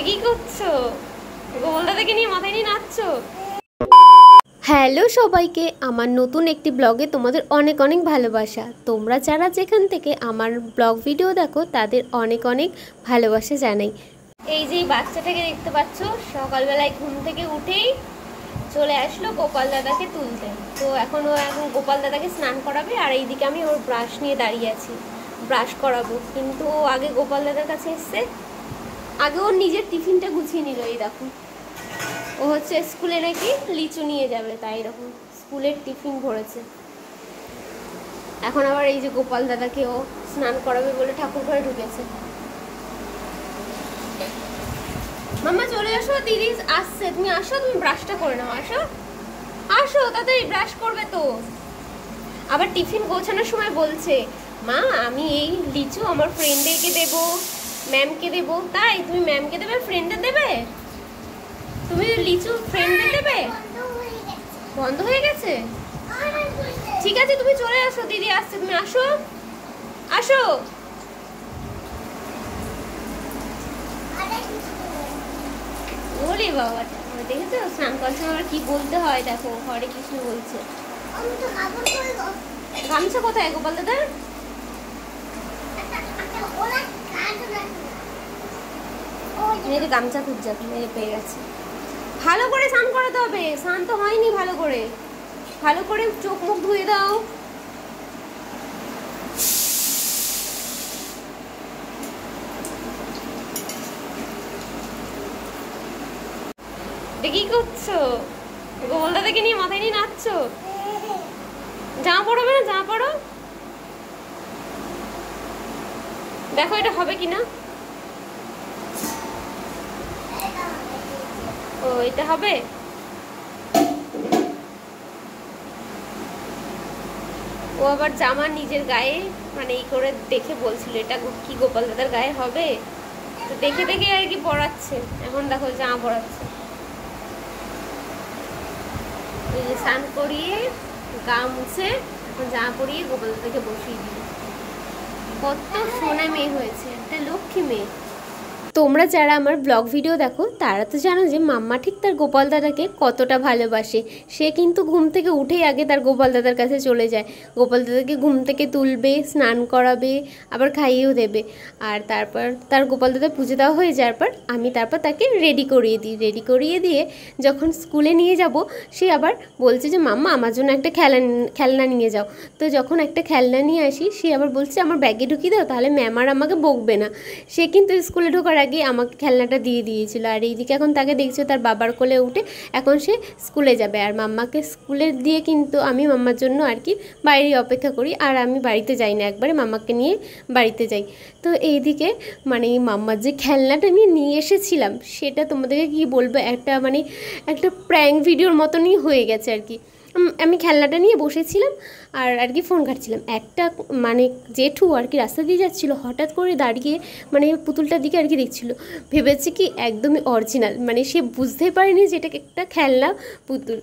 কি করছো? গোপাল দাদাকে নিয়ে মাথায় নিয়ে নাচছো? হ্যালো সবাইকে, আমার নতুন একটি ব্লগে তোমাদের অনেক অনেক ভালোবাসা। তোমরা যারা যেখান থেকে আমার ব্লগ ভিডিও দেখো তাদের অনেক অনেক ভালোবাসা জানাই। এই যে বাচ্চাটাকে দেখতে পাচ্ছ, সকালবেলায় ঘুম থেকে উঠেই চলে আসলো গোপাল দাদাকে তুলতে। তো এখন গোপাল দাদাকে স্নান করাবে, আর এইদিকে আমি ওর ব্রাশ নিয়ে দাঁড়িয়ে আছি, ব্রাশ করাবো। কিন্তু আগে গোপাল দাদার কাছে এসছে, আগে ওর নিজের টিফিনটা গুছিয়ে নিল। এই দেখো, ও হচ্ছে স্কুলে নাকি লিচু নিয়ে যাবে, তাই এরকম স্কুলের টিফিন ভরেছে। এখন আবার এই যে গোপাল দাদাকে ও স্নান করাবে বলে ঠাকুর ঘরে ঢুকেছে। মাম্মা চলে আসো, দিদি আসছে, তুমি আসো, তুমি ব্রাশটা করে নাও। আসো আসো, তাড়াতাড়ি ব্রাশ করবে তো। আবার টিফিন গোছানোর সময় বলছে, মা আমি এই লিচু আমার ফ্রেন্ডদেরকে দেবো, ম্যামকে দেবো। তাই তুমি ম্যামকে দেবে, ফ্রেন্ডে দেবে? তুমি লিচু ফ্রেন্ডে দেবে? বন্ধ হয়ে গেছে? ঠিক আছে, তুমি চলে আসো, দিদি আসছে, তুমি আসো আসো। ওরে বাবা, দেখেছো স্নান করার সময় আবার কি বলতে হয়? দেখো, হরে কৃষ্ণ বলছে। গামছা কোথায় গোপাল দাদা? গামছা খুঁজছে, পেয়ে গেছে। ভালো করে স্নান করাতে হবে, স্নান তো হয়নি ভালো করে। ভালো করে চোখ মুখ ধুয়ে দাও। কি করছো? গোপাল দাদাকে নিয়ে মাথায় নিয়ে নাচছো? জামা পড়াবে না? জামা পড়ো, দেখো এটা হবে কিনা। ও, এটা হবে। ও আবার জামা নিজের গায়ে মানে এই করে দেখে বলছিল এটা কি গোপাল দাদার গায়ে হবে, তো দেখে দেখে আর কি পড়াচ্ছে। এখন দেখো জামা পড়াচ্ছে। এই যে স্নান করিয়ে গা মুছে এখন জামা পরিয়ে গোপাল দাদাকে বসিয়ে দিই। কত সোনা মেয়ে হয়েছে, একটা লক্ষ্মী মেয়ে। তোমরা যারা আমার ব্লগ ভিডিও দেখো তারা তো জানো যে মাম্মা ঠিক তার গোপাল দাদাকে কতটা ভালোবাসে। সে কিন্তু ঘুম থেকে উঠেই আগে তার গোপাল দাদার কাছে চলে যায়। গোপাল দাদাকে ঘুম থেকে তুলবে, স্নান করাবে, আবার খাইয়েও দেবে। আর তারপর তার গোপাল দাদা পুজো দেওয়া হয়ে যাওয়ার পর আমি তারপর তাকে রেডি করিয়ে দিই। রেডি করিয়ে দিয়ে যখন স্কুলে নিয়ে যাব, সে আবার বলছে যে মাম্মা আমার জন্য একটা খেলনা নিয়ে যাও। তো যখন একটা খেলনা নিয়ে আসি, সে আবার বলছে আমার ব্যাগে ঢুকিয়ে দাও, তাহলে ম্যাম আর আমাকে বকবে না। সে কিন্তু স্কুলে ঢোকার আগে আমাকে খেলনাটা দিয়ে দিয়েছিল। আর এইদিকে এখন তাকে দেখছো তার বাবার কোলে উঠে এখন সে স্কুলে যাবে। আর মাম্মাকে স্কুলে দিয়ে কিন্তু আমি মাম্মার জন্য আর কি বাইরে অপেক্ষা করি, আর আমি বাড়িতে যাই না, একবারে মাম্মাকে নিয়ে বাড়িতে যাই। তো এইদিকে মানে মাম্মার যে খেলনাটা আমি নিয়ে এসেছিলাম সেটা তোমাদেরকে কি বলবো, একটা প্র্যাঙ্ক ভিডিওর মতনই হয়ে গেছে আর কি। আমি খেলনাটা নিয়ে বসেছিলাম আর কি ফোন ঘাটছিলাম। একটা মানে জেঠু আর কি রাস্তা দিয়ে যাচ্ছিলো, হঠাৎ করে দাঁড়িয়ে মানে পুতুলটার দিকে আর কি দেখছিল, ভেবেছে কি একদমই অরিজিনাল, মানে সে বুঝতেই পারেনি যে এটা একটা খেলনা পুতুল।